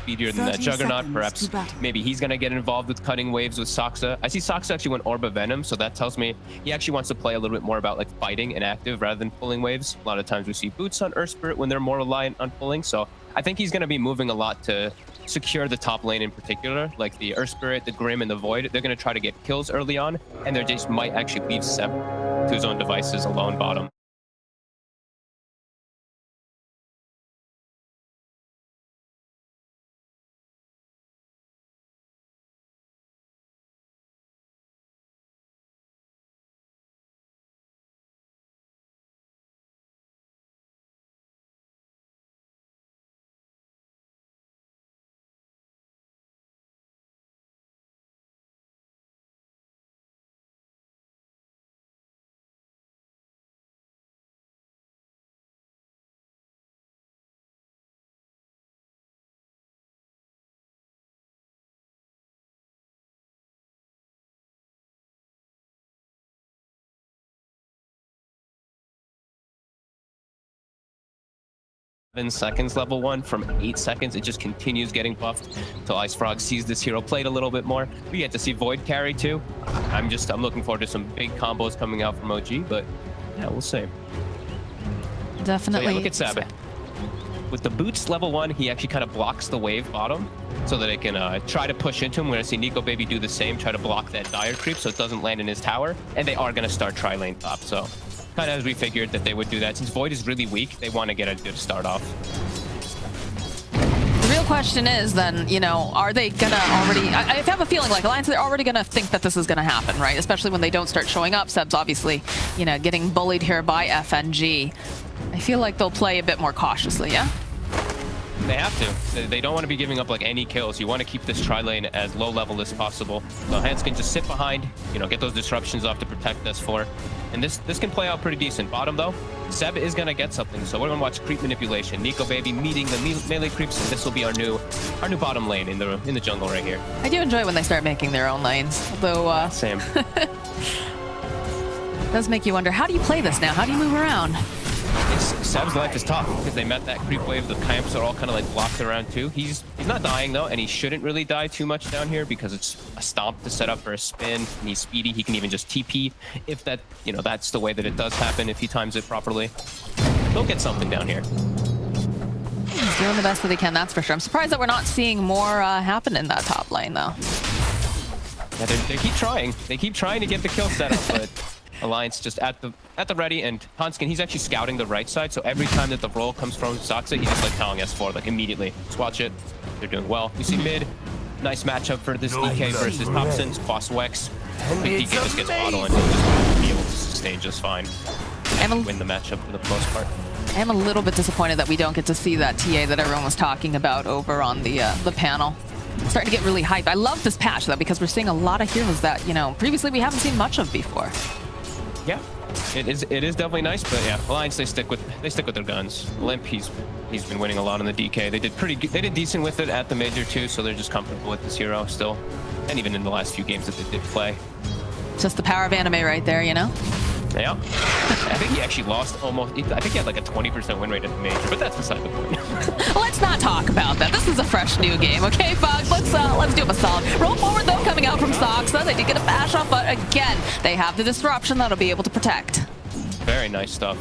speedier than that Juggernaut. Perhaps maybe he's going to get involved with cutting waves with Saksa. I see Saksa actually went Orb of Venom, so that tells me he actually wants to play a little bit more about like fighting and active rather than pulling waves. A lot of times we see Boots on Earth Spirit when they're more reliant on pulling, so I think he's going to be moving a lot to secure the top lane in particular, like the Earth Spirit, the Grim, and the Void. They're going to try to get kills early on, and they just might actually leave Seb to his own devices alone bottom. 7 seconds level 1 from 8 seconds. It just continues getting buffed until Ice Frog sees this hero played a little bit more. We get to see Void carry too. I'm looking forward to some big combos coming out from OG, but yeah, we'll see. Definitely. So yeah, look at Sab. With the boots level 1, he actually kind of blocks the wave bottom so that it can try to push into him. We're going to see Nico Baby do the same, try to block that dire creep so it doesn't land in his tower. And they are going to start tri-lane top. So kind of as we figured that they would do that. Since Void is really weak, they want to get a good start off. The real question is then, you know, are they going to already... I have a feeling like Alliance, they're already going to think that this is going to happen, right? Especially when they don't start showing up. Seb's obviously, you know, getting bullied here by FNG. I feel like they'll play a bit more cautiously, yeah? They have to. They don't want to be giving up like any kills. You want to keep this tri-lane as low level as possible. So Hans can just sit behind, you know, get those disruptions off to protect S4. And this can play out pretty decent. Bottom though, Seb is going to get something. So we're going to watch creep manipulation. Nico Baby meeting the melee creeps, and this will be our new bottom lane in the jungle right here. I do enjoy when they start making their own lanes, though. Same. It does make you wonder, how do you play this now? How do you move around? Seb's life is tough because they met that creep wave. The camps are all kind of like blocked around too. He's not dying though, and he shouldn't really die too much down here because it's a stomp to set up for a spin, and he's speedy. He can even just TP if that, you know, that's the way that it does happen if he times it properly. He'll get something down here. He's doing the best that he can, that's for sure. I'm surprised that we're not seeing more happen in that top lane though. Yeah, they keep trying. They keep trying to get the kill set up, but Alliance just at the ready, and Hanskin, he's actually scouting the right side, so every time that the roll comes from Saksa, he's just like telling S4 like immediately. Just watch it. They're doing well. You see mid, nice matchup for this DK versus Thompson's Boss Wex. Big DK just gets auto and he'll just be able to sustain just fine. And win the matchup for the most part. I am a little bit disappointed that we don't get to see that TA that everyone was talking about over on the panel. Starting to get really hyped. I love this patch though, because we're seeing a lot of heroes that, you know, previously we haven't seen much of before. Yeah, it is definitely nice, but yeah, Alliance they stick with their guns. Limp, he's been winning a lot on the DK. They did decent with it at the major too, so they're just comfortable with this hero still, and even in the last few games that they did play. Just the power of anime right there, you know. Yeah, I think he actually lost almost. I think he had like a 20% win rate at the major, but that's beside the point. Let's not talk about that. This is a fresh new game, okay, Fox? Let's do him a solid. Roll forward though, coming out from Saksa. They did get a bash off, but again, they have the disruption that'll be able to protect. Very nice stuff.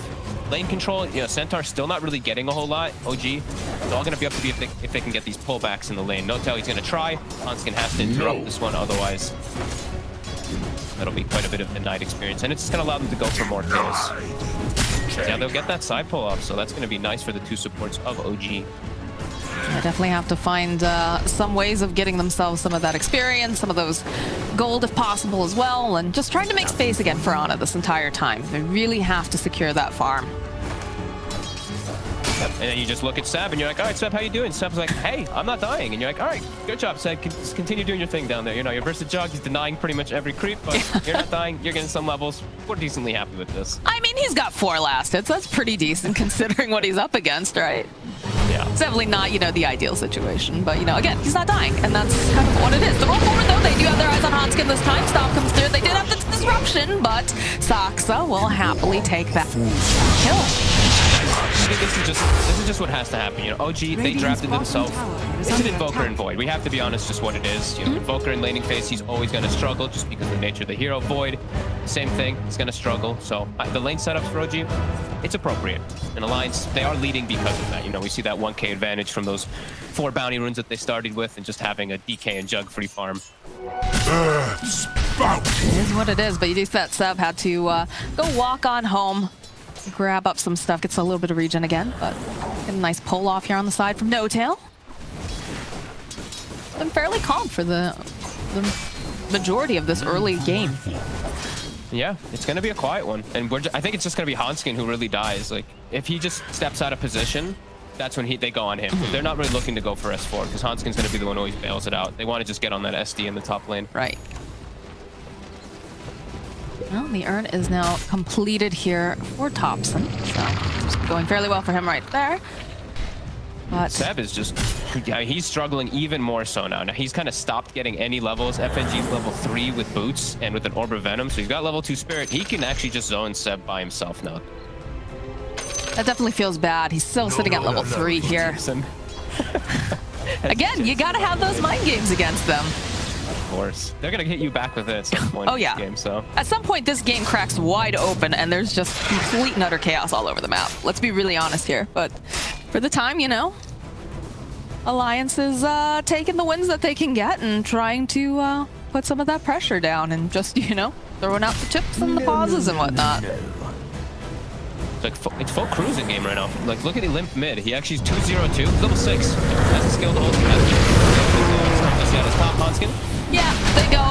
Lane control, you know, Centaur still not really getting a whole lot. OG, it's all going to be up to if they can get these pullbacks in the lane. No tell, he's going to try. Hanskin has to interrupt this one, otherwise that'll be quite a bit of a night experience, and it's just going to allow them to go for more kills. Yeah, they'll get that side pull off, so that's going to be nice for the two supports of OG. They definitely have to find some ways of getting themselves some of that experience, some of those gold if possible as well, and just trying to make space again for Ana this entire time. They really have to secure that farm. Yep. And then you just look at Seb and you're like, all right, Seb, how you doing? Seb's like, hey, I'm not dying. And you're like, all right, good job, Seb. Continue doing your thing down there. You know, you're versus Jug. He's denying pretty much every creep, but you're not dying. You're getting some levels. We're decently happy with this. I mean, he's got 4 last hits. That's pretty decent considering what he's up against, right? Yeah. It's definitely not, you know, the ideal situation, but, you know, again, he's not dying, and that's kind of what it is. The roll forward, though, they do have their eyes on Hanskin this time. Stop comes through. They did have the disruption, but Saksa will happily take that kill. This is just what has to happen. You know, OG, they drafted themselves. It's an Invoker and Void. We have to be honest, just what it is. You know, Invoker in laning phase, he's always going to struggle just because of the nature of the hero. Void, same thing. He's going to struggle. So the lane setups for OG, it's appropriate. And Alliance, they are leading because of that. You know, we see that 1k advantage from those 4 bounty runes that they started with, and just having a DK and Jug free farm. It is what it is, but you do that Seb had to go walk on home, grab up some stuff, gets a little bit of regen again, but get a nice pull off here on the side from No Tail. Been fairly calm for the majority of this early game. Yeah, it's going to be a quiet one, and I think it's just going to be Hanskin who really dies. Like, if he just steps out of position, that's when they go on him. They're not really looking to go for S4 because Hanskin's going to be the one who always bails it out. They want to just get on that SD in the top lane. Right. Well, the urn is now completed here for Thompson, so it's going fairly well for him right there. But Seb is just, yeah, he's struggling even more so now. Now he's kind of stopped getting any levels. FNG's level 3 with boots and with an Orb of Venom, so he's got level 2 Spirit. He can actually just zone Seb by himself now. That definitely feels bad. He's still sitting at level 3 here. Again, you gotta have those mind games against them. Of course. They're gonna hit you back with it at some point in this game, so. At some point, this game cracks wide open and there's just complete and utter chaos all over the map. Let's be really honest here. But for the time, you know, Alliance is taking the wins that they can get and trying to put some of that pressure down and just, you know, throwing out the chips and the pauses and whatnot. It's full cruising game right now. Like, look at the limp mid. He actually is 202, level 6. Has the skill to hold together. He's got his top Hanskin. Yeah,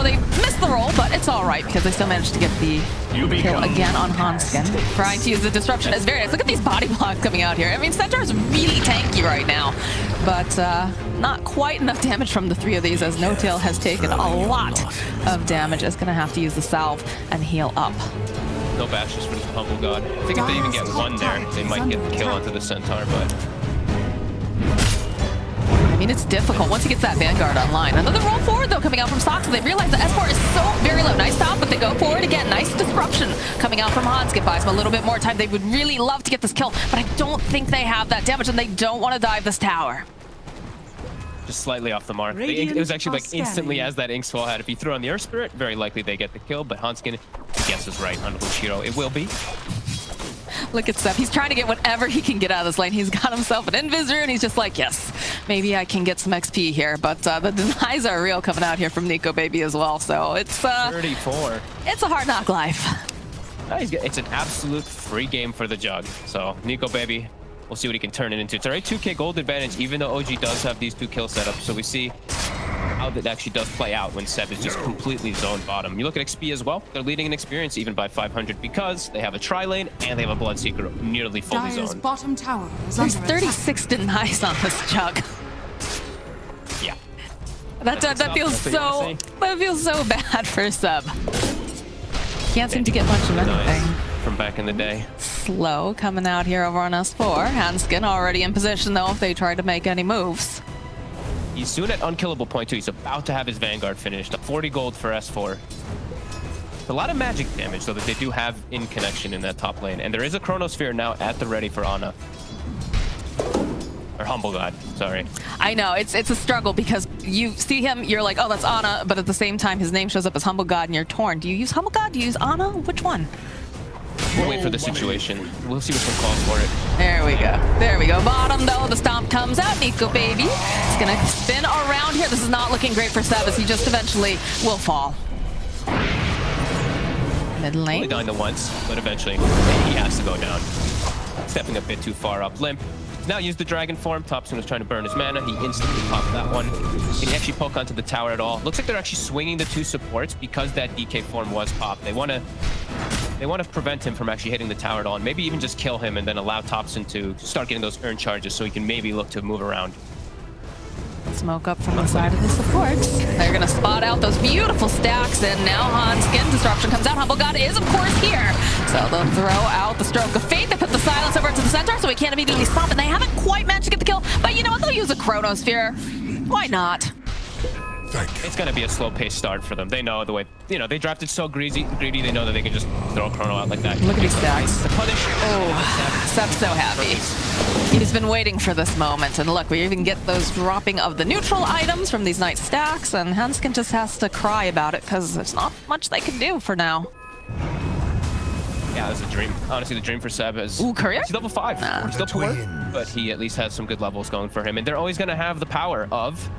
they missed the roll, but it's all right because they still managed to get the kill again on Hanskin. Trying to use the disruption is very nice. Look at these body blocks coming out here. I mean, Centaur is really tanky right now, but not quite enough damage from the 3 of these as No Tail has taken a lot of damage. Is going to have to use the salve and heal up. No bashes for the Humble God. I think if they even get one there, they might get the kill onto the Centaur, but... I mean, it's difficult once he gets that Vanguard online. Another roll forward, though, coming out from Sox. They realize the S4 is so very low. Nice stop, but they go forward again. Nice disruption coming out from Hanskin. Buys them a little bit more time. They would really love to get this kill, but I don't think they have that damage, and they don't want to dive this tower. Just slightly off the mark. It was actually like instantly as that Ink Swell had. If he threw on the Earth Spirit, very likely they get the kill, but Hanskin guesses right on which hero it will be. Look at Seth. He's trying to get whatever he can get out of this lane. He's got himself an Invisor, and he's just like, yes, maybe I can get some XP here. But the denies are real coming out here from Nico Baby as well. So it's 34. It's a hard knock life. It's an absolute free game for the Jug. So Nico Baby, we'll see what he can turn it into. It's already 2k gold advantage, even though OG does have these 2 kill setups. So we see how that actually does play out when Seb is just completely zoned bottom. You look at XP as well. They're leading in experience even by 500 because they have a tri-lane and they have a Bloodseeker nearly fully zoned. Bottom tower is There's 36 denies on this Jug. Yeah. That feels so bad for Seb. Can't seem to get much of anything. From back in the day. Slow coming out here over on S4. Hanskin already in position though if they try to make any moves. He's soon at unkillable point 2. He's about to have his Vanguard finished. 40 gold for S4. A lot of magic damage though that they do have in connection in that top lane. And there is a Chronosphere now at the ready for Ana. Or Humble God, sorry. I know, it's a struggle because you see him, you're like, oh, that's Ana, but at the same time his name shows up as Humble God and you're torn. Do you use Humble God? Do you use Ana? Which one? We'll wait for the situation. We'll see which one calls for it. There we go. There we go. Bottom, though. The stomp comes out. Nico Baby. It's going to spin around here. This is not looking great for Seb as he just eventually will fall. Mid lane. Only dying to once, but eventually he has to go down. Stepping a bit too far up. Limp. He's now used the dragon form. Thompson was trying to burn his mana. He instantly popped that one. Can he actually poke onto the tower at all? Looks like they're actually swinging the 2 supports because that DK form was popped. They want to prevent him from actually hitting the tower at all, and maybe even just kill him and then allow Thompson to start getting those earn charges so he can maybe look to move around. Smoke up from the side of the supports. They're going to spot out those beautiful stacks, and now Hanskin. Disruption comes out. Humble God is, of course, here. So they'll throw out the Stroke of Fate. They put the silence over to the center so he can't immediately stop, and they haven't quite managed to get the kill. But you know what? They'll use a Chronosphere. Why not? it's going to be a slow-paced start for them. They know the way, they drafted so greedy. They know that they can just throw a chrono out like that. Look at these stacks. To punish. Oh, Seb's so happy. He's been waiting for this moment. And look, we even get those dropping of the neutral items from these night stacks. And Hanskin just has to cry about it because there's not much they can do for now. Yeah, it was a dream. Honestly, the dream for Seb is... Ooh, courier? He's level 5. He's still poor, but he at least has some good levels going for him. And they're always going to have the power of...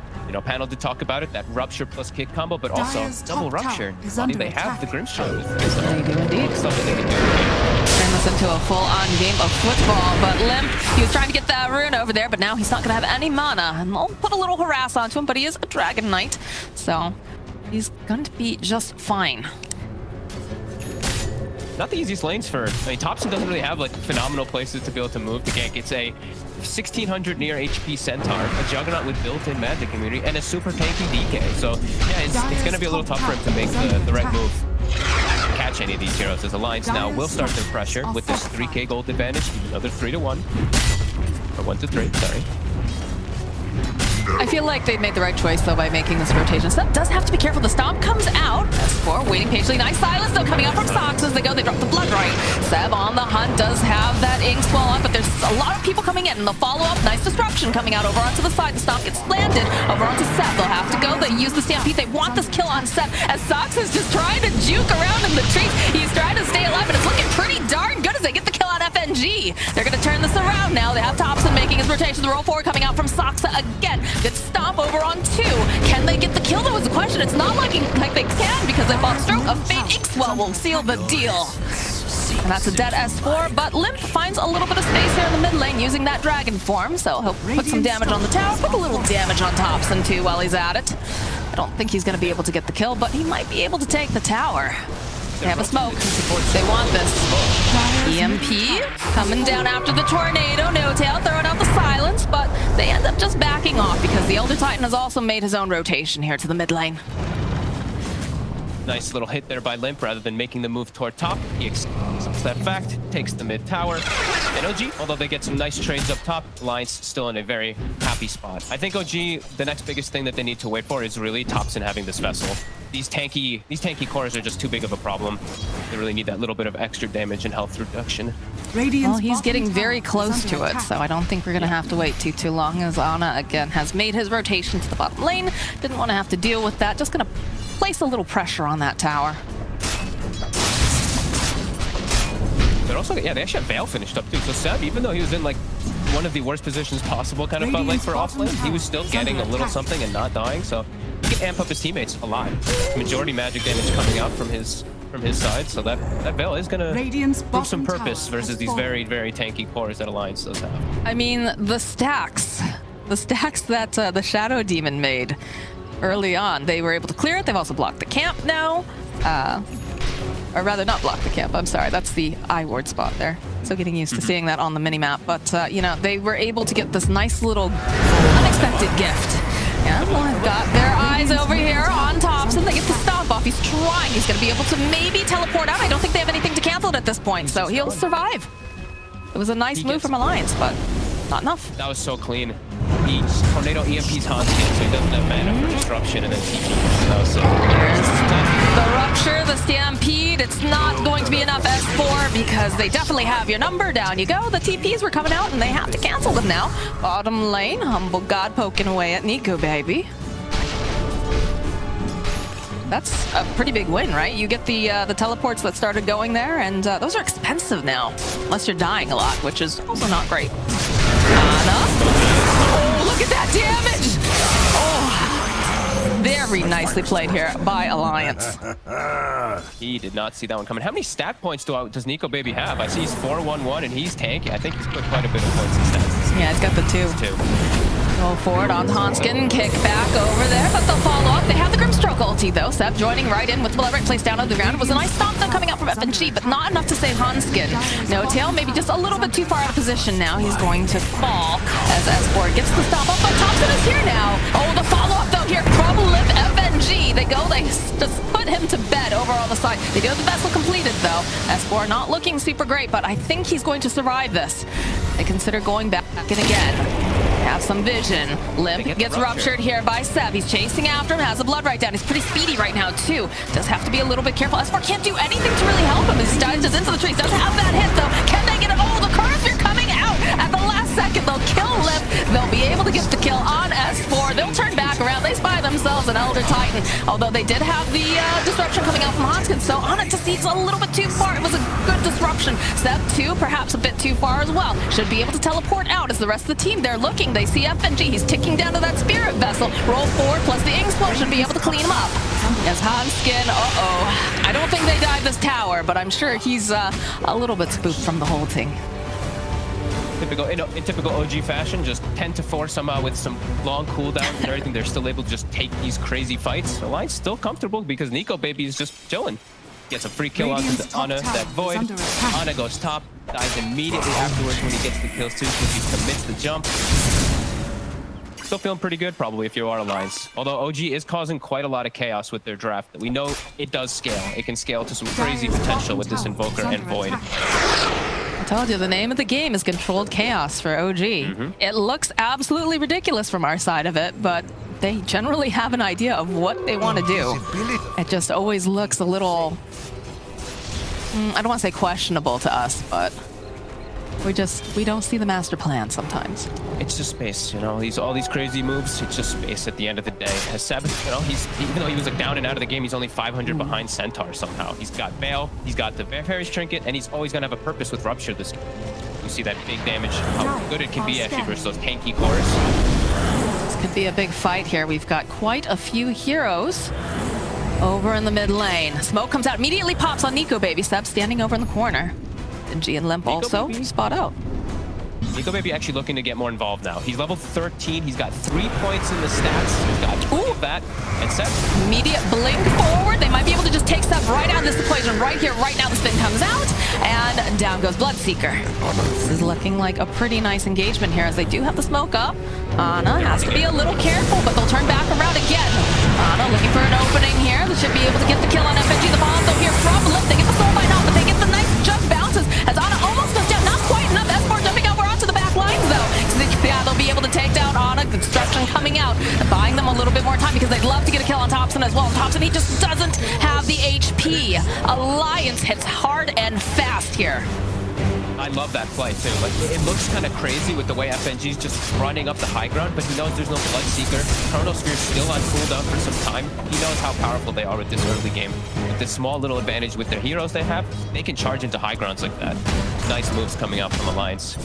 Panel did talk about it, that Rupture plus Kick combo, but also double Rupture. They have the Grimstroke. They do indeed. Something they can do. Turn this into a full-on game of football, but Limp, he was trying to get that rune over there, but now he's not going to have any mana. And they'll put a little harass onto him, but he is a Dragon Knight, so he's going to be just fine. Not the easiest lanes for... Thompson doesn't really have, phenomenal places to be able to move to gank. It's a 1600 near HP Centaur, a Juggernaut with built-in magic immunity, and a super tanky DK. So, yeah, it's going to be a little tough for him to make the right move. Catch any of these heroes as Alliance now will start their pressure with this 3k gold advantage, even though they're 3-1. Or 1-3, sorry. I feel like they made the right choice, though, by making this rotation. Seb does have to be careful. The stomp comes out. S4 waiting patiently. Nice silence, though, coming out from Sox as they go. They drop the blood right. Seb on the hunt does have that ink swell on, but there's a lot of people coming in. And the follow-up, nice disruption coming out over onto the side. The stomp gets landed over onto Seb. They'll have to go. They use the Stampede. They want this kill on Seb, as Sox is just trying to juke around in the trees. He's trying to stay alive, and it's looking pretty darn good as they get the kill on FNG. They're going to turn this around now. They have Thompson making his rotation. The roll forward coming out from Soxa again. Good stomp over on 2. Can they get the kill? That was the question. It's not looking like they can because they bought Stroke of Fate. Inkswell will seal the deal. And that's a dead S4, but Limp finds a little bit of space here in the mid lane using that dragon form, so he'll put some damage on the tower, put a little damage on Thompson too while he's at it. I don't think he's going to be able to get the kill, but he might be able to take the tower. They have a smoke. They want this. EMP coming down after the tornado. No tail throwing out the silence, but they end up just backing off because the Elder Titan has also made his own rotation here to the mid lane. Nice little hit there by Limp rather than making the move toward top. He accepts that fact, takes the mid tower. And OG, although they get some nice trades up top, Alliance still in a very happy spot. I think OG, the next biggest thing that they need to wait for is really Thompson having this vessel. These tanky cores are just too big of a problem. They really need that little bit of extra damage and health reduction. Well, he's getting very close to it, so I don't think we're going to have to wait too long, as Ana, again, has made his rotation to the bottom lane. Didn't want to have to deal with that. Just going to place a little pressure on that tower. But also, yeah, they actually have Veil finished up too. So Seb, even though he was in one of the worst positions possible, kind of felt like for offlane, he was still getting a little something and not dying. So he can amp up his teammates a lot. Majority magic damage coming out from his side, so that Veil is gonna prove some purpose versus these very, very tanky cores that Alliance does have. I mean, the stacks that the Shadow Demon made early on, they were able to clear it. They've also blocked the camp now. Or rather, not block the camp. I'm sorry, that's the I-ward spot there. So getting used to seeing that on the minimap. But, they were able to get this nice little unexpected gift. Yeah, well, I've got their eyes over here on Thompson. They get the stop off. He's trying. He's going to be able to maybe teleport out. I don't think they have anything to cancel it at this point, so he'll survive. It was a nice move from Alliance, but not enough. That was so clean. He Tornado EMP's Hanskin, so he doesn't have mana for disruption, and then TP. That was so the Rupture, the Stampede. It's not going to be enough S4 because they definitely have your number. Down you go. The TPs were coming out, and they have to cancel them now. Bottom lane, Humble God poking away at Nico, baby. That's a pretty big win, right? You get the teleports that started going there, and those are expensive now, unless you're dying a lot, which is also not great. Ana. Oh, look at that damage! Oh, very nicely played here by Alliance. He did not see that one coming. How many stat points does Nico Baby have? I see he's 4-1-1 and he's tanky. I think he's put quite a bit of points in stats. Yeah, he's got the 2. Go forward on Hanskin, kick back over there, but they'll follow up. They have the Grimstroke ulti though. Seb joining right in with Blood right placed down on the ground. It was a nice stomp though coming out from FNG, but not enough to save Hanskin. No tail, maybe just a little bit too far out of position now. He's going to fall as S4 gets the stop up, but Thompson is here now. Oh, the follow up though here from Lip FNG. They just put him to bed over on the side. They do have the vessel completed though. S4 not looking super great, but I think he's going to survive this. They consider going back in again. have some vision. Limp gets ruptured here by Seb. He's chasing after him, has a blood right down. He's pretty speedy right now, too. Does have to be a little bit careful. S4 can't do anything to really help him. He dives just into the trees. Doesn't have that hit, though. Can they get it? Oh, the curve, you're coming out at the last second. They'll kill Limp. They'll be able to get the kill on S4. They'll turn back around. They spy themselves an Elder Titan, although they did have the disruption coming out from Hanskin. So on it just needs a little bit too far. It was a good disruption. Step 2, perhaps a bit too far as well. Should be able to teleport out as the rest of the team, they're looking. They see FNG. He's ticking down to that spirit vessel. Roll forward plus the Inksplosion should be able to clean him up. Yes, Hanskin, I don't think they dive this tower, but I'm sure he's a little bit spooked from the whole thing. In typical OG fashion, just 10-4 somehow with some long cooldowns and everything. They're still able to just take these crazy fights. Alliance still comfortable because Nico Baby is just chilling. Gets a free kill onto the Ana, that Void. Ana goes top, dies immediately afterwards when he gets the kills too, because he commits the jump. Still feeling pretty good probably if you are Alliance. Although OG is causing quite a lot of chaos with their draft. We know it does scale. It can scale to some crazy potential with this Invoker and Void. I told you, the name of the game is Controlled Chaos for OG. It looks absolutely ridiculous from our side of it, but they generally have an idea of what they want to do. It just always looks a little, I don't want to say questionable to us, but we don't see the master plan sometimes. It's just space, you know. All these crazy moves. It's just space at the end of the day. As Sabbath, you know, even though he was like down and out of the game, he's only 500 behind Centaur somehow. He's got Veil, he's got the Fairy's Trinket, and he's always gonna have a purpose with Rupture this game. You see that big damage, how good it can be actually versus those tanky cores. This could be a big fight here. We've got quite a few heroes over in the mid lane. Smoke comes out, immediately pops on Nico Baby. Seb standing over in the corner. And G and Limp also spot out. Nico Baby actually looking to get more involved now. He's level 13. He's got 3 points in the stats. He's got all of that. And Seb. Immediate blink forward. They might be able to just take Seb right out of this equation right here, right now. The spin comes out. And down goes Bloodseeker. This is looking like a pretty nice engagement here as they do have the smoke up. Ana has to be a little careful, but they'll turn back around again. Ana looking for an opening here. They should be able to get the kill on FNG. The bomb though here from Limp. They get the soul bind off, but they get the nice jump bounces as Ana almost goes down. Not quite enough. S4 jumping over onto the back lines though. Yeah, they'll be able to take down Ana. Destruction coming out, buying them a little bit more time because they'd love to get a kill on Thompson as well. Thompson, he just doesn't have the HP. Alliance hits hard and fast here. I love that play too. Like, it looks kind of crazy with the way FNG's just running up the high ground, but he knows there's no Bloodseeker. Chronosphere's still on cooldown for some time. He knows how powerful they are with this early game. With this small little advantage with their heroes they have, they can charge into high grounds like that. Nice moves coming out from Alliance.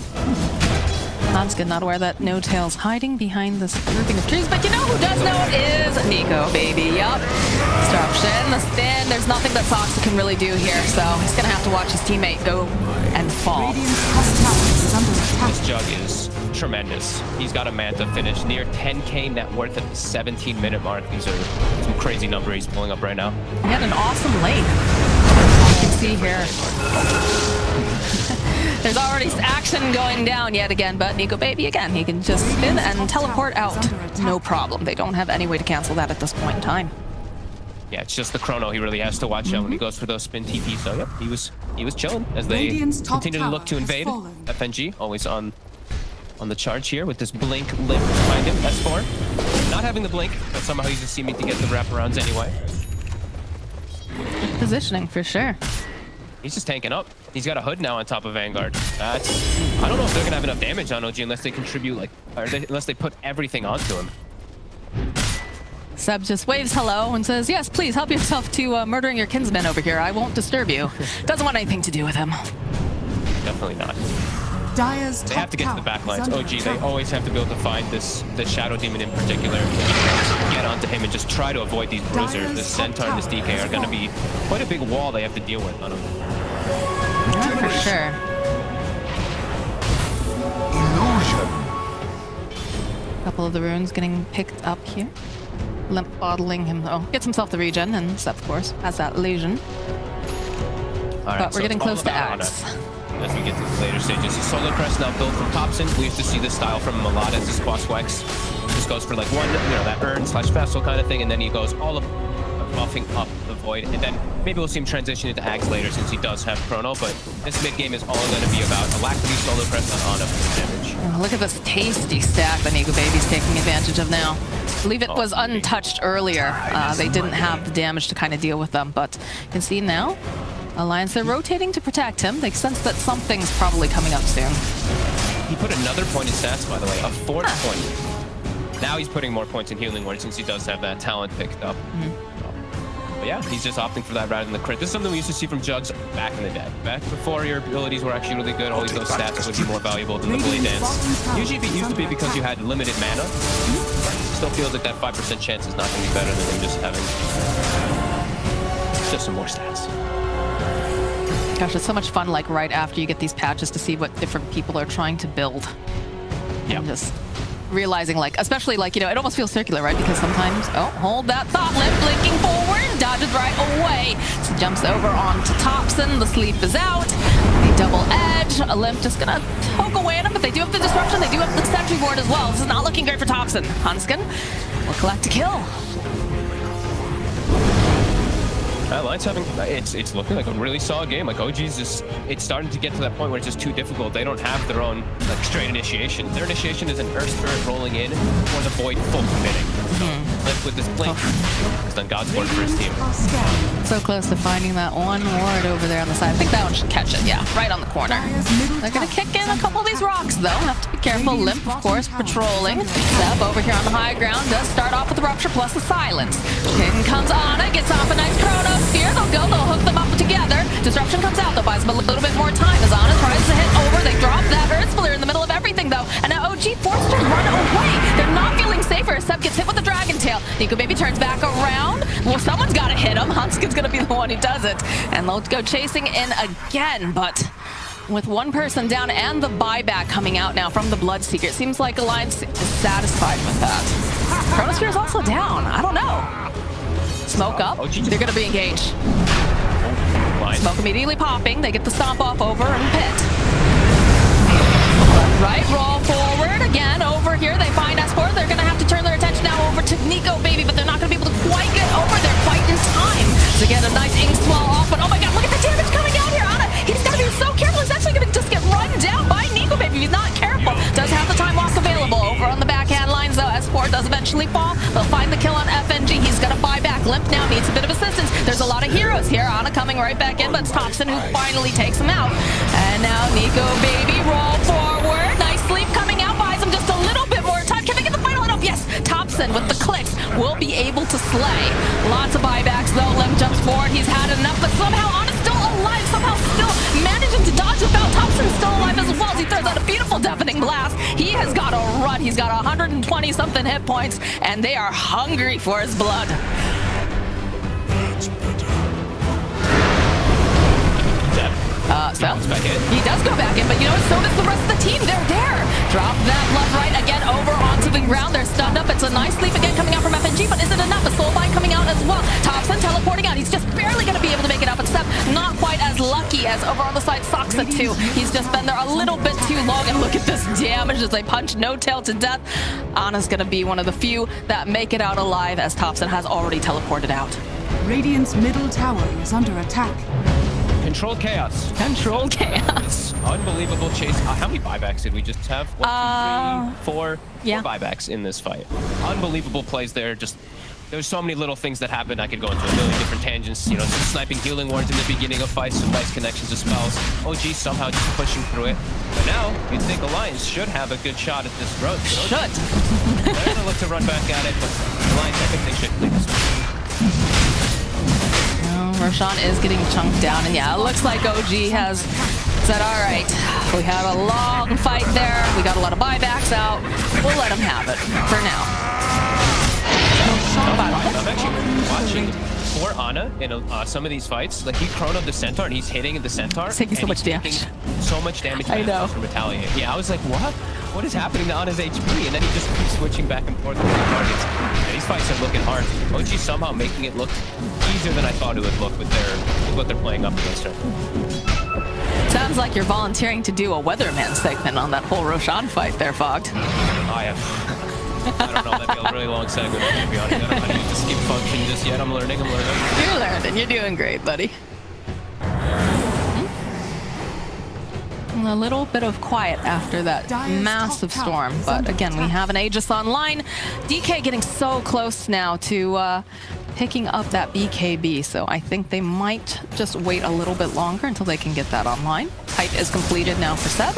Hanskin not aware that No Tail's hiding behind this grouping of trees, but you know who does know it is Nico Baby. Yup. Disruption, the spin. There's nothing that Soxa can really do here, so he's gonna have to watch his teammate go and fall. This Jug is tremendous. He's got a Manta finish near 10k net worth at the 17-minute mark. These are some crazy numbers he's pulling up right now. He had an awesome lane. You can see here. There's already action going down yet again, but Nico Baby, again, he can just spin and teleport out. No problem. They don't have any way to cancel that at this point in time. Yeah, it's just the Chrono he really has to watch out when he goes for those spin TP. So, yep, he was chilling as they continue to look to invade. FNG, always on the charge here with this blink Limp behind him. S4, not having the blink, but somehow he's just seeming to get the wraparounds anyway. Good positioning, for sure. He's just tanking up. He's got a hood now on top of Vanguard. I don't know if they're gonna have enough damage on OG unless they contribute, like, unless they put everything onto him. Seb just waves hello and says, yes, please help yourself to murdering your kinsman over here. I won't disturb you. Doesn't want anything to do with him. Definitely not. They have to get to the back lines. OG, they always have to be able to find the Shadow Demon in particular, get onto him and just try to avoid these bruisers. This Centaur and this DK are going to be quite a big wall they have to deal with on him. Yeah, for sure. A couple of the runes getting picked up here. Limp bottling him, gets himself the regen, and Seth, of course, has that illusion. All right, but we're getting close to Axe. As we get to the later stages, Solar Press now built from Thompson. We used to see this style from him a lot as his boss Wex. Just goes for like one, you know, that urn/vessel kind of thing, and then he goes all of buffing up the Void, and then maybe we'll see him transition into Axe later since he does have Chrono, but this mid game is all going to be about Alacrity solo press on Ana for the damage. Oh, look at this tasty stack that Nico Baby's taking advantage of now. I believe it was untouched earlier. They didn't have the damage to kind of deal with them, but you can see now, Alliance, they're rotating to protect him. They sense that something's probably coming up soon. He put another point in stats, by the way, a fourth point. Now he's putting more points in Healing Ward since he does have that talent picked up. But yeah, he's just opting for that rather than the crit. This is something we used to see from Jugs back in the day. Back before your abilities were actually really good, always those stats would be more valuable than the Blade Dance. Usually it used to be because you had limited mana. Still feels like that 5% chance is not going to be better than him just having just some more stats. Gosh, it's so much fun, like, right after you get these patches to see what different people are trying to build. Yeah. And just realizing, like, especially, like, you know, it almost feels circular, right? Because sometimes, oh, hold that thought, Limp blinking forward, dodges right away. So jumps over onto Thompson, the sleep is out. The double edge, Limp just gonna poke away at him, but they do have the disruption, they do have the sentry board as well. This is not looking great for Thompson. Hunskin will collect a kill. Alliance having, it's looking like a really solid game. Like OG's just, it's starting to get to that point where it's just too difficult. They don't have their own like straight initiation. Their initiation is an Earth Spirit rolling in or the Void full committing. Limp with this blink. It's done God's work for his team. So close to finding that one ward over there on the side. I think that one should catch it. Yeah, right on the corner. They're gonna kick in a couple of these rocks though. Have to be careful. Limp, of course, patrolling. Seb over here on the high ground does start off with the Rupture plus the Silence. In comes Ana, gets off a nice Chrono. Here they'll go, they'll hook them up together. Disruption comes out, though, buys them a little bit more time as Ana tries to hit over. They drop that Earth Sphere in the middle of everything, though. And now OG forced to run away. They're not feeling safer. Seb gets hit with the Dragon Tail. Nico Baby turns back around. Well, someone's got to hit him. Hunskin's going to be the one who does it. And they'll go chasing in again, but with one person down and the buyback coming out now from the Bloodseeker, it seems like Alliance is satisfied with that. Chronosphere is also down. I don't know. Smoke up. They're going to be engaged. Smoke immediately popping. They get the stomp off over and pit. Right, roll forward again over here. They find S4. They're going to have to turn their attention now over to Nico Baby, but they're not going to be able to quite get over there quite in time to get a nice ink swell off. But oh my god, look at the damage coming out here. Ana, he's got to be so careful. He's actually going to just get run down by Nico Baby. He's not careful. Does have the time walk available. Over on the backhand lines, though, S4 does eventually fall. They'll find the kill on FNG. He's going to buy back. Limp now needs a bit of assistance. There's a lot of heroes here. Ana coming right back in, but it's Thompson who finally takes him out. And now Nico Baby roll forward. Nice sleep coming out. Buys him just a little bit more time. Can they get the final hit up? Yes. Thompson with the clicks will be able to slay. Lots of buybacks, though. Limp jumps forward. He's had enough, but somehow Ana's still alive. Somehow still managing to dodge without Thompson still alive as well as he throws out a beautiful deafening blast. He has got a run. He's got 120-something hit points, and they are hungry for his blood. So he does go back in, but you know, so does the rest of the team. They're there. Drop that left right again over onto the ground. They're stunned up. It's a nice sleep again coming out from FNG, but is it enough? A soulbind coming out as well. Thompson teleporting out. He's just barely going to be able to make it up. But Seb not quite as lucky as over on the side Soxa too. He's just been there a little bit too long, and look at this damage as they punch No Tail to death. Ana's going to be one of the few that make it out alive as Thompson has already teleported out. Radiant's middle tower is under attack. Controlled chaos. Controlled chaos. Unbelievable chase. How many buybacks did we just have? 1, 2, 3, 4. Yeah. 4 buybacks in this fight. Unbelievable plays there. Just there's so many little things that happen. I could go into a million different tangents. You know, some sniping healing wards in the beginning of fights, some nice connections to spells. OG somehow just pushing through it. But now you'd think Alliance should have a good shot at this road. Should. They're gonna look to run back at it, but Alliance, I think they should play this one. Roshan is getting chunked down, and yeah, it looks like OG has said, all right, we had a long fight there, we got a lot of buybacks out, we'll let him have it for now. I'm actually watching for Ana in some of these fights. Like, he chronoed the Centaur, and he's hitting the Centaur. He's taking so much damage. So much damage I know. from Retaliate. Yeah, I was like, what? What is happening to Ana's HP? And then he just keeps switching back and forth with the targets. And these fights are looking hard. OG somehow making it look easier than I thought it would look with what they're playing up against her. Sounds like you're volunteering to do a Weatherman segment on that whole Roshan fight there, Fogged. I don't know, that'd be a really long segment, to be honest. I don't know how to use the skip function, just yet. I'm learning. You're learning. You're doing great, buddy. A little bit of quiet after that massive storm, but again, we have an Aegis online. DK getting so close now to picking up that BKB, so I think they might just wait a little bit longer until they can get that online. Hype is completed now for Seb.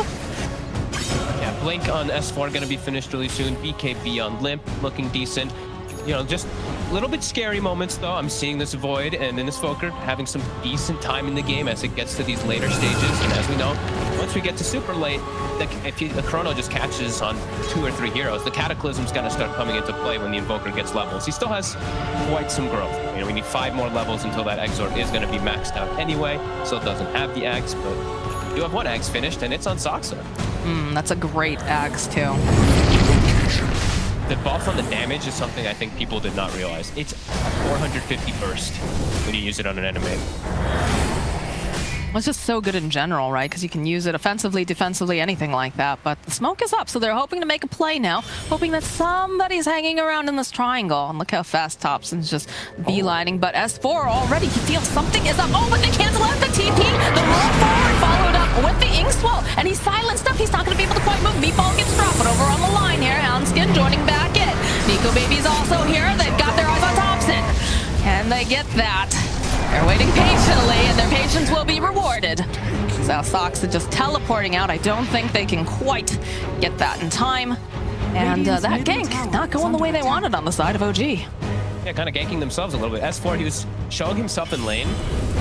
Yeah, Blink on S4 going to be finished really soon. BKB on Limp, looking decent. You know, just a little bit scary moments, though. I'm seeing this Void and then this Fokker having some decent time in the game as it gets to these later stages. And as we know, once we get to super late, if the Chrono just catches on 2 or 3 heroes, the Cataclysm's going to start coming into play when the Invoker gets levels. He still has quite some growth. You know, we need 5 more levels until that Exort is going to be maxed out anyway. Still doesn't have the Axe, but you have 1 Axe finished, and it's on Soxa. That's a great Axe, too. The buff on the damage is something I think people did not realize. It's 450 burst when you use it on an enemy. Well, it's just so good in general, right? Because you can use it offensively, defensively, anything like that. But the smoke is up, so they're hoping to make a play now, hoping that somebody's hanging around in this triangle. And look how fast Thompson's just beelining. But S4 already, he feels something is up. Oh, but they cancel out the TP. The roll forward followed up with the Inkswell, and he's silenced up. He's not going to be able to quite move. Meatball gets dropped, but over on the line here, Houndskin joining back in. Nico Baby's also here. They've got their eyes on Thompson. Can they get that? They're waiting patiently, and their patience will be rewarded. So Soxa just teleporting out. I don't think they can quite get that in time. And that gank not going the way they wanted on the side of OG. Yeah, kind of ganking themselves a little bit. S4, he was showing himself in lane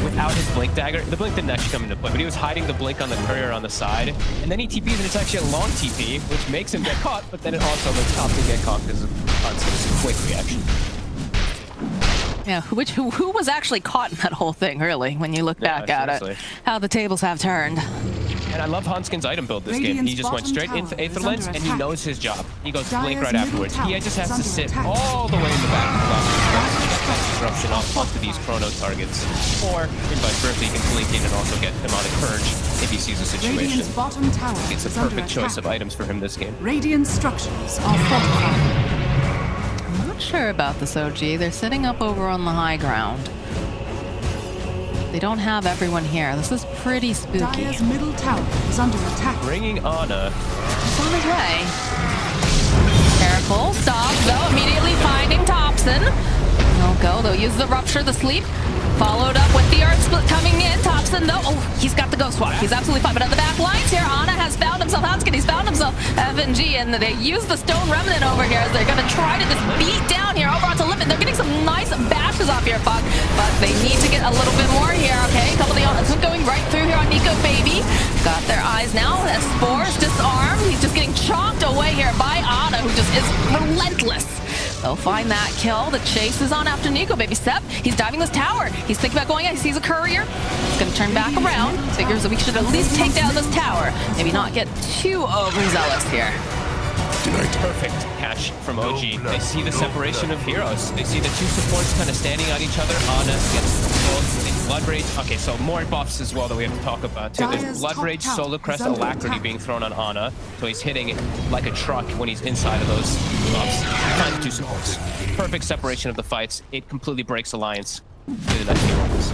without his Blink dagger. The Blink didn't actually come into play, but he was hiding the Blink on the courier on the side. And then he TPs, and it's actually a long TP, which makes him get caught, but then it also makes Thompson get caught because of Hansen's quick reaction. Yeah, who was actually caught in that whole thing, really, when you look back at it. How the tables have turned. And I love Hanskin's item build this game. He just went straight into Aether Lens, and he knows his job. He goes Blink right afterwards. He just has to sit all the way in the back of the box, get that disruption off onto these Chrono targets. Or, in vice versa, he can blink in and also get Demonic Purge if he sees a situation. It's a perfect choice of items for him this game. Radiant structures are fortified. Not sure about this, OG. They're sitting up over on the high ground. They don't have everyone here. This is pretty spooky. Dire's middle tower is under attack. Bringing Ana. He's on his way. Careful. Stop, though. Immediately finding Thompson. They'll go. They'll use the Rupture, the Sleep. Followed up with the Art Split coming in. Thompson, though. Oh, he's got the Ghost Walk. He's absolutely fine. But on the back lines here, Ana has found himself. Hanskin, he's found himself FNG. And they use the Stone Remnant over here as they're going to try to just beat down here over onto Limit. They're getting some nice bashes off here, Puck. But they need to get a little bit more here, okay? A couple of the Onas going right through here on Nico Baby. Got their eyes now. S4's disarmed. He's just getting chomped away here by Ana, who just is relentless. They'll find that kill. The chase is on after Nico Baby. Sep, he's diving this tower. He's thinking about going in. He sees a courier. He's going to turn back around. Figures that we should at least take down this tower. Maybe not get too overzealous here. Perfect catch from OG. They see the separation of heroes. They see the 2 supports kind of standing on each other. Ana gets both. Blood Rage. Okay, so more buffs as well that we have to talk about too. There's Blood Rage, Solar Crest, Alacrity being thrown on Ana. So he's hitting it like a truck when he's inside of those buffs. Finds 2 supports. Perfect separation of the fights. It completely breaks Alliance. To the next few moments.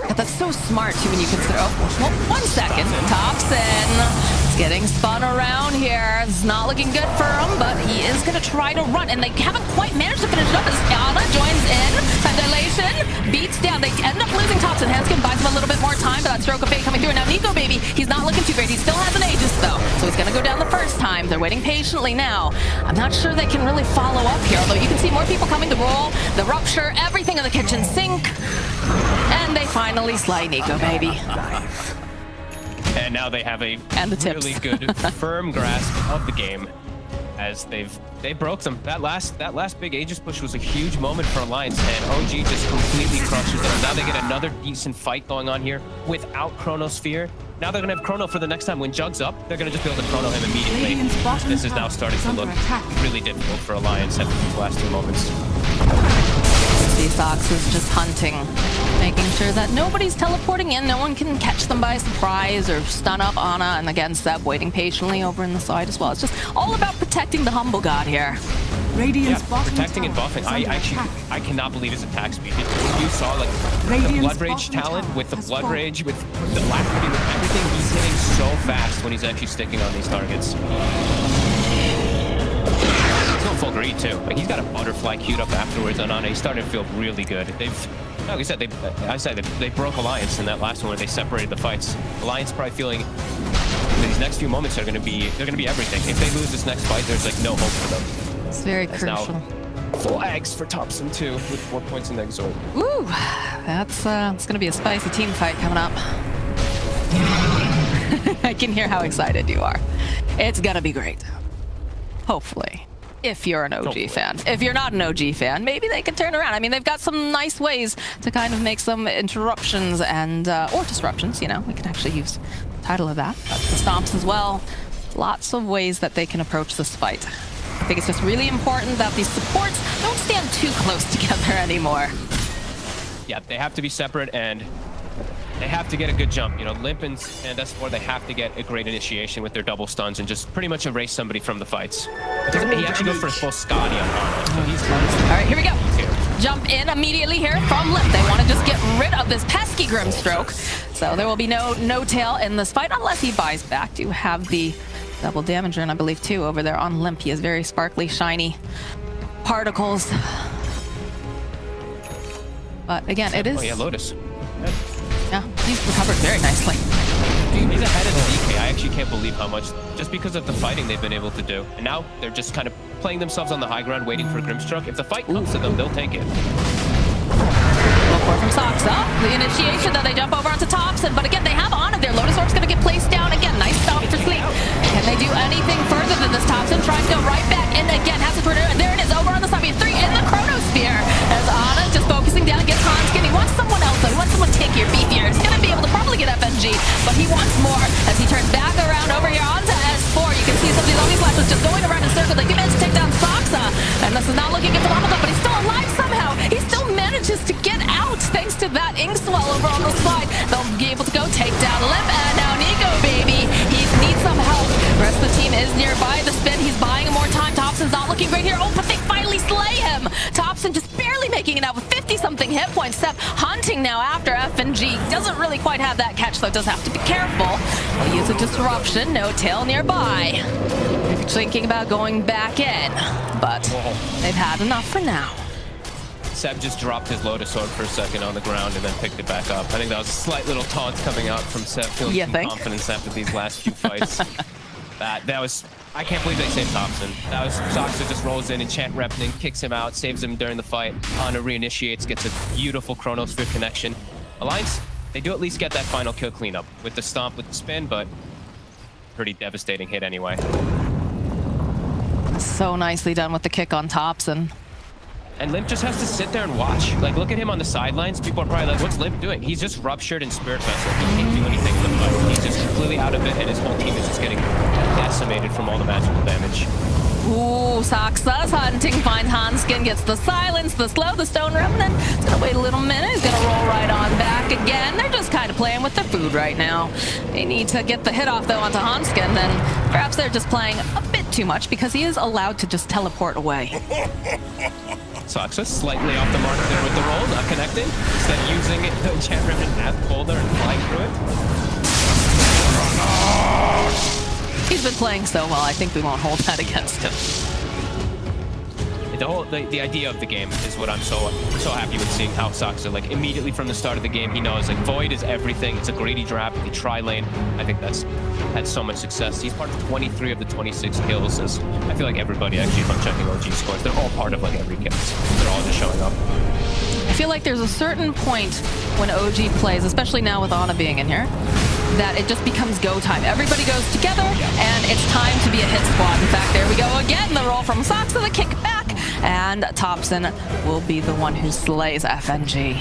But that's so smart too when you consider. Oh, well, 1 second. Thompson. Getting spun around here. It's not looking good for him, but he is going to try to run, and they haven't quite managed to finish it up as Ana joins in. Dilation beats down. They end up losing Thompson. Hanskin buys him a little bit more time, but that Stroke of Fate coming through. Now Nico Baby, he's not looking too great. He still has an Aegis though, so he's going to go down the first time. They're waiting patiently now. I'm not sure they can really follow up here, although you can see more people coming to roll. The Rupture, everything in the kitchen sink, and they finally slay Nico Baby. And now they have a really good, firm grasp of the game, as they broke them. That last big Aegis push was a huge moment for Alliance, and OG just completely crushes them. Now they get another decent fight going on here without Chronosphere. Now they're gonna have Chrono for the next time. When Jug's up, they're gonna just be able to Chrono him immediately. This is now starting to look really difficult for Alliance after these last 2 moments. Sox is just hunting, making sure that nobody's teleporting in, no one can catch them by surprise or stun up Ana, and again Seb waiting patiently over in the side as well. It's just all about protecting the humble god here. Radiant's bottom protecting and tower buffing. is under attack. I cannot believe his attack speed. You saw like the Radiant's Blood Rage bottom talent tower with the has Blood fallen. Rage, with the Alacrity, with everything. He's hitting so fast when he's actually sticking on these targets. He's going full greed too. Like he's got a butterfly queued up afterwards on Ana. He's starting to feel really good. Like I said, they broke Alliance in that last one where they separated the fights. Alliance probably feeling these next few moments are going to be everything. If they lose this next fight, there's like no hope for them. It's very crucial. Now, full eggs for Thompson too, with 4 points in the Exort. Woo! That's it's gonna be a spicy team fight coming up. I can hear how excited you are. It's gonna be great. Hopefully. If you're an OG fan. If you're not an OG fan, maybe they can turn around. I mean, they've got some nice ways to kind of make some interruptions and or disruptions, you know. We can actually use the title of that. But the stomps as well. Lots of ways that they can approach this fight. I think it's just really important that these supports don't stand too close together anymore. Yeah, they have to be separate and they have to get a good jump. You know, Limp and S4, they have to get a great initiation with their double stuns and just pretty much erase somebody from the fights. Because he actually goes for a full Scotty on Ana, so he's... All right, here we go. Jump in immediately here from Limp. They want to just get rid of this pesky Grimstroke. So there will be no tail in this fight unless he buys back. Do have the double damager, and I believe too over there on Limp. He has very sparkly, shiny particles. But again, it is... Oh yeah, Lotus. Yeah, he's recovered very nicely. He's ahead of the DK. I actually can't believe how much, just because of the fighting they've been able to do. And now they're just kind of playing themselves on the high ground, waiting for Grimstroke. If the fight comes to them, they'll take it. Look for from Soxa. The initiation, though, they jump over onto Thompson. But again, they have Ana there. Lotus Orb's going to get placed down again. Nice stop for sleep. Can they do anything further than this? Thompson tries to go right back in again. Has to turn it. And there it is, over on the side. We have 3 in the Chronosphere. As Ana just focusing down, gets Hanskin. He wants someone else, though. He wants someone tankier, beefier. He's going to be able to probably get FNG, but he wants more. As he turns back around over here onto S4, you can see some of these zombies flashes just going around in circles. They do manage to take down Soxa. And this is not looking good for Lama, but he's still alive somehow. He still manages to get out thanks to that Inkswell over on the side. They'll be able to go take down Limp, and now Nico, baby. He needs some help. The rest of the team is nearby. The spin, he's buying more time. Thompson's not looking great here. Oh, but they finally slay him. Thompson just barely making it out with 50-something hit points. Sep hunting now after FNG. Doesn't really quite have that catch, though. Does have to be careful. He'll use a disruption. No tail nearby. Thinking about going back in, but they've had enough for now. Seb just dropped his Lotus Orb for a second on the ground and then picked it back up. I think that was a slight little taunt coming out from Seb, feeling some confidence after these last few fights. that was... I can't believe they saved Thompson. That was... Soxa just rolls in, enchant Repnin, kicks him out, saves him during the fight. Ana reinitiates, gets a beautiful Chronosphere connection. Alliance, they do at least get that final kill cleanup with the stomp, with the spin, but pretty devastating hit anyway. So nicely done with the kick on Thompson. And Limp just has to sit there and watch. Like, look at him on the sidelines. People are probably like, what's Limp doing? He's just ruptured in Spirit Vessel. He can't do anything in the fight. He's just completely out of it, and his whole team is just getting decimated from all the magical damage. Ooh, Soxa's hunting, finds Hanskin, gets the silence, the slow, the Stone Remnant. It's gonna wait a little minute, he's gonna roll right on back again. They're just kind of playing with their food right now. They need to get the hit off, though, onto Hanskin, then perhaps they're just playing a bit too much because he is allowed to just teleport away. Soxa slightly off the mark there with the roll, not connecting. Instead using the enchant ribbon as boulder and flying through it. He's been playing so well, I think we won't hold that against him. The idea of the game is what I'm so happy with, seeing how Soxa, like, immediately from the start of the game, he knows, like, Void is everything. It's a greedy trap, the tri-lane. I think that's had so much success. He's part of 23 of the 26 kills, as I feel like everybody, actually, if I'm checking OG scores, they're all part of, like, every kill. They're all just showing up. I feel like there's a certain point when OG plays, especially now with Ana being in here, that it just becomes go time. Everybody goes together, and it's time to be a hit squad. In fact, there we go again. The roll from Soxa, the kick back, and Thompson will be the one who slays FNG.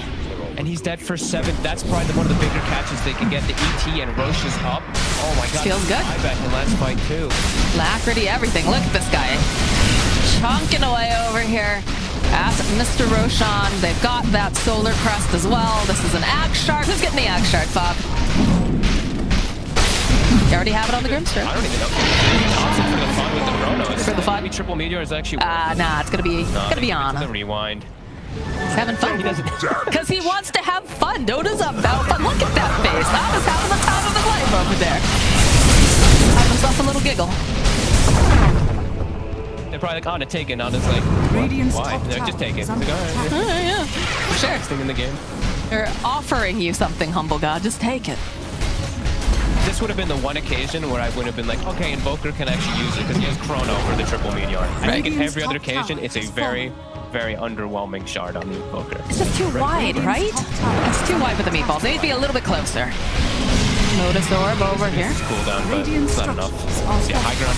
And he's dead for 7. That's probably one of the bigger catches they can get. The ET and Roche is up. Oh my god. Feels good. I bet in the last fight too. Alacrity, everything. Look at this guy. Chunking away over here at Mr. Roshan. They've got that Solar Crest as well. This is an Axe Shard. Who's getting the Axe Shard, Bob? You already have it on the Grimster. I don't even know. Thompson for the fun with the Chronos. For the fun? Maybe triple meteor is actually. Nah, it's gonna be Ana. The rewind. He's having fun. He doesn't. Because he wants to have fun. Dota's about fun. Look at that face. Ana's having the time of his life over there. Having himself a little giggle. They're probably like, Ana, take it. Ana's like, Radiant's why? top And they're tower just take it. is It's like, under all right. attack. Yeah, sure. Next thing in the game. They're offering you something, humble god. Just take it. This would have been the one occasion where I would have been like, okay, Invoker can actually use it because he has Chrono for the triple meteor. I think in every other occasion, it's a very, very underwhelming shard on the Invoker. It's just too wide, right? It's too wide for the meatballs. They need to be a little bit closer. Notice orb over here. It's cooldown, but Radiant it's not enough. structures are Yeah, high ground.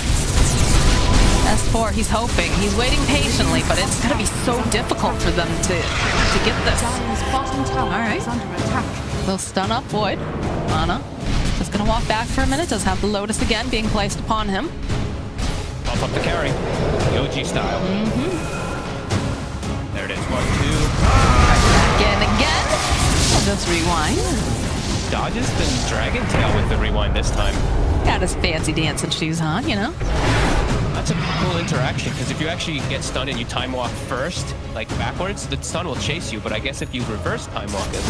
S4, he's hoping. He's waiting patiently, but it's going to be so difficult for them to get this. Dire's bottom tower All right. is under attack. They'll stun up Void. Ana just going to walk back for a minute. Does have the Lotus again being placed upon him. Bump up the carry. The OG style. There it is. 1, 2. Again. I'll just rewind. Dodges the Dragon Tail with the rewind this time. Got his fancy dancing shoes on, you know? That's a cool interaction, because if you actually get stunned and you time walk first, like backwards, the stun will chase you, but I guess if you reverse time walk it,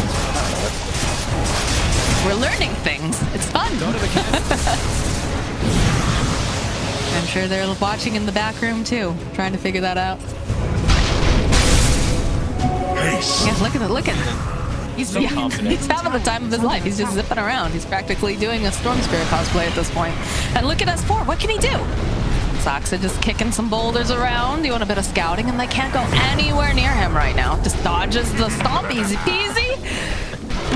We're learning things. It's fun. go to the cannon. I'm sure they're watching in the back room too, trying to figure that out. Yes, look at him. He's, So confident. he's having the time of his life. He's just zipping around. He's practically doing a Storm Spirit cosplay at this point. And look at S4. What can he do? Soxa just kicking some boulders around, doing a bit of scouting, and they can't go anywhere near him right now. Just dodges the stomp, easy peasy.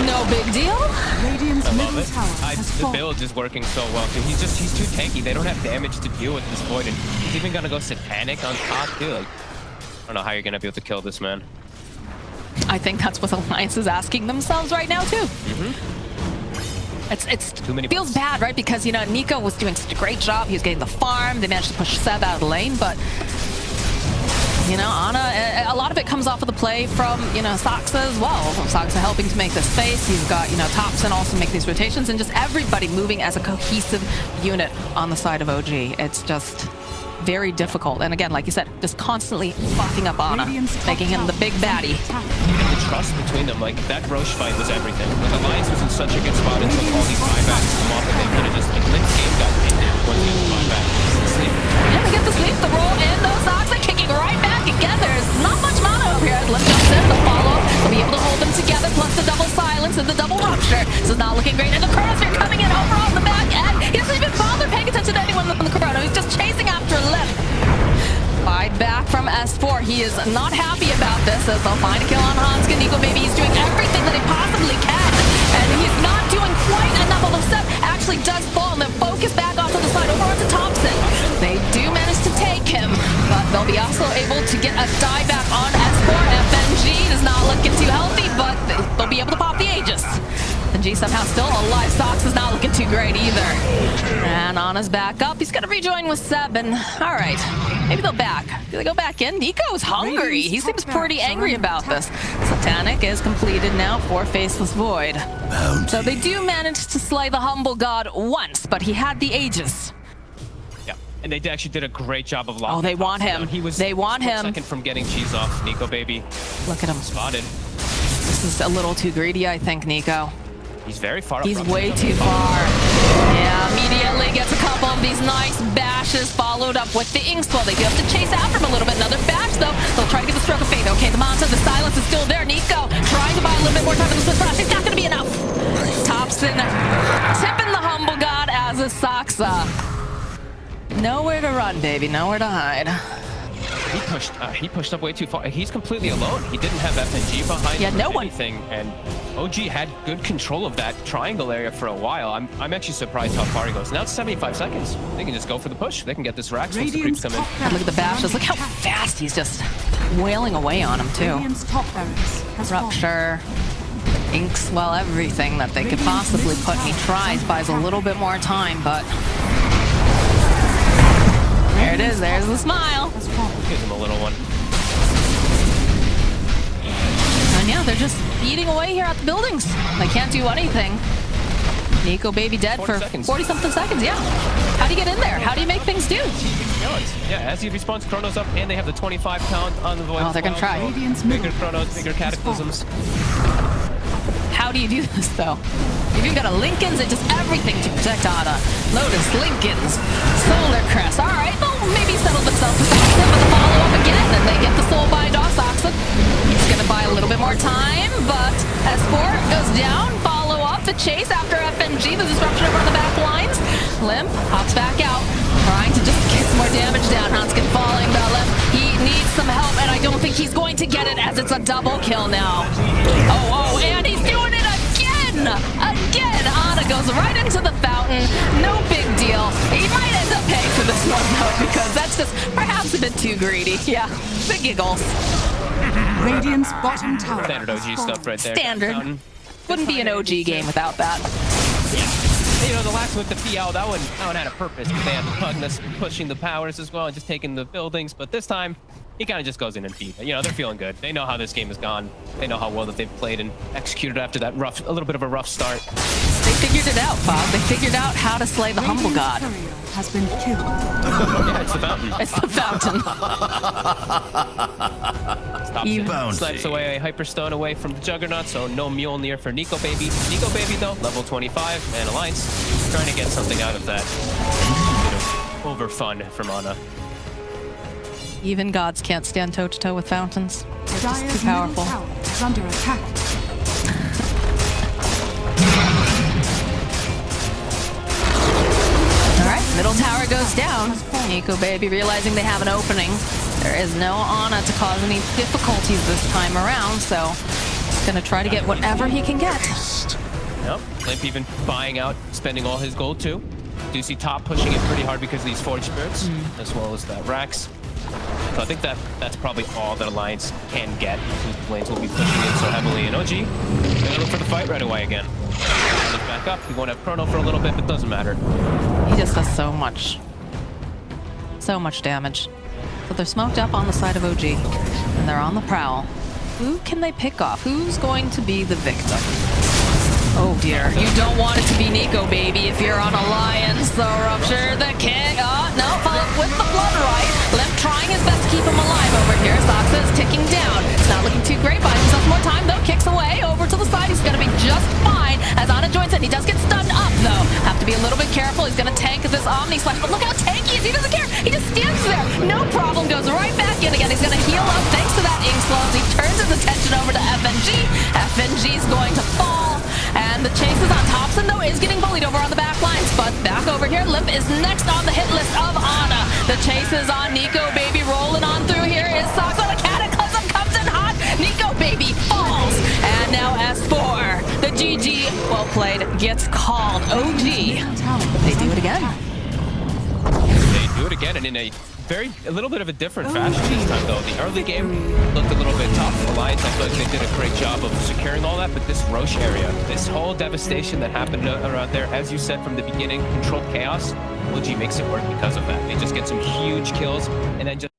No big deal. Radiant's I middle love tower it. has The fallen. build is working so well, too. He's too tanky. They don't have damage to deal with this Void, and he's even gonna go Satanic on top, too. Like, I don't know how you're gonna be able to kill this man. I think that's what Alliance is asking themselves right now too. It's Too many feels bugs. bad, right? Because, you know, Nico was doing such a great job. He was getting the farm. They managed to push Seb out of the lane, but you know, Ana, a lot of it comes off of the play from, you know, Soxa as well. Soxa helping to make the space. He's got, you know, Thompson also make these rotations, and just everybody moving as a cohesive unit on the side of OG. It's just very difficult. And again, like you said, just constantly fucking up Ana, Radiant's top making him the big tower is baddie. under attack. The trust between them, like, that Roche fight was everything. Like, Alliance was in such a good spot until all these buybacks come off, and they could have just, like, Link's game got ended once he had the buyback. Yeah, they get the sleep, the roll, and those Soxa kicking right back again. There's not much mana over here. Let's jump in, the follow. They'll be able to hold them together, plus the double silence and the double rupture. This is not looking great. And the Chronosphere coming in over on the back end. He doesn't even bother paying attention to anyone on the Chrono. He's just chasing after a limp. Fight back from S4. He is not happy about this, as they'll find a kill on Hanska. Nico Baby is doing everything that he possibly can, and he's not doing quite enough. Although Seth actually does fall, and then focus back onto the side over onto Thompson. They do manage to take him, but they'll be also able to get a die back on S4. FNG is not looking too healthy, but they'll be able to pop the Aegis. And G somehow still alive. Sox is not looking too great either. And Ana's back up. He's gonna rejoin with Seb, and all right, maybe they'll back. Do they go back in? Nico's hungry. He seems pretty angry about this. Satanic is completed now for Faceless Void. So they do manage to slay the humble god once, but he had the Aegis. Yeah, and they actually did a great job of locking. Oh, they want Thompson him. down. He was They want him. second from getting cheese off. Nico Baby Look at him. spotted. This is a little too greedy, I think, Nico. He's very far up. He's front. way too far. Yeah, immediately gets a couple of these nice bashes, followed up with the Inkswell. They do have to chase after him a little bit. Another bash, though. They'll try to get the stroke of faith. Okay, the Manta, the silence is still there. Nico trying to buy a little bit more time in the split flash. It's not going to be enough. Thompson tipping the humble god as a Soxa. Nowhere to run, baby. Nowhere to hide. He pushed up way too far. He's completely alone. He didn't have FNG behind Yeah, him no or one. anything, and OG had good control of that triangle area for a while. I'm actually surprised how far he goes. Now it's 75 seconds. They can just go for the push. They can get this Rax once the creeps Radiant's come in. top barracks Look at the are bashes. under Look how attack. fast he's just wailing away on him, too. Radiant's top barracks has fallen. Rupture, Inkswell, everything that they could possibly put. He tries, buys a little bit more time, but there it is. There's the smile. Has fallen. Gives him a little one. And yeah, they're just eating away here at the buildings. They can't do anything. Nico Baby dead 40 for seconds. 40-something seconds, yeah. How do you get in there? How do you make things do? Yeah, as he respawns, Chronos up, and they have the 25 count on the void. Oh, they're gonna try. Bigger Chronos, bigger Cataclysms. How do you do this, though? If you've got a Lincolns and just everything to protect Ana. Lotus, Lincolns, Solar Crest. All right, they'll maybe settle themselves with Oxen, but the follow-up again, and they get the soul by Doss Oxen. He's gonna buy a little bit more time, but S4 goes down. Follow up the chase after FNG, the disruption over the back lines. Limp hops back out, trying to just get some more damage down. Hanskin falling, but Limp, he needs some help, and I don't think he's going to get it as it's a double kill now. Oh, and he's doing it again! Again! Ana goes right into the fountain. No big deal. He might end up paying for this one, though, because that's just perhaps a bit too greedy. Yeah, the giggles. Radiant's bottom tower. Standard OG stuff right there. Standard. Fountain. Wouldn't be an OG game without that. Yeah. You know, the last one with the PL, that one had a purpose. They had the Pugnus pushing the powers as well and just taking the buildings. But this time, he kind of just goes in and feed. You know, they're feeling good. They know how this game has gone. They know how well that they've played and executed after that a little bit of a rough start. They figured it out, Bob. They figured out how to slay the humble god. Has been killed. Yeah, it's the fountain. It's the fountain. Stops it. Snipes away a Hyperstone away from the Juggernaut, so no Mjolnir for Nico Baby. Nico Baby, though, level 25, and Alliance trying to get something out of that. Bit of over fun from Ana. Even gods can't stand toe-to-toe with fountains. They're just Dire's too powerful. middle tower is under attack. All right, middle tower goes down. Nico Baby realizing they have an opening. There is no Ana to cause any difficulties this time around, so he's gonna try to get whatever he can get. Yep, Limp even buying out, spending all his gold too. Do see top pushing it pretty hard because of these Forge Spirits, as well as that Rax. So I think that's probably all that Alliance can get, since the lanes will be pushing in so heavily. And OG, gonna look for the fight right away again. Look back up. He won't have Chrono for a little bit, but doesn't matter. He just does so much damage. So they're smoked up on the side of OG, and they're on the prowl. Who can they pick off? Who's going to be the victim? Oh dear, you don't want it to be Nico Baby if you're on Alliance. The Rupture, the King. Oh, no, follow up with the Blood Right. Limp trying his best to keep him alive over here. Soxa is ticking down. It's not looking too great. Buys himself more time, though. Kicks away over to the side. He's going to be just fine as Ana joins in. He does get stunned up, though. Have to be a little bit careful. He's going to tank this Omni Slash, but look how tanky he is. He doesn't care. He just stands there. No problem. Goes right back in again. He's going to heal up thanks to that Ink Slow. He turns his attention over to FNG. FNG's going to fall. And the chases on Thompson, though, is getting bullied over on the back lines. But back over here, Limp is next on the hit list of Ana. The chase is on Nico Baby, rolling on through here. Is Sox on a Cataclysm, comes in hot. Nico Baby falls. And now S4, the GG, well played, gets called. OG, they do it again. They do it again, and in a little bit of a different fashion this time, though. The early game looked a little bit tough. Alliance, I feel like they did a great job of securing all that, but this Roche area, this whole devastation that happened around there, as you said from the beginning, controlled chaos, OG makes it work because of that. They just get some huge kills, and then just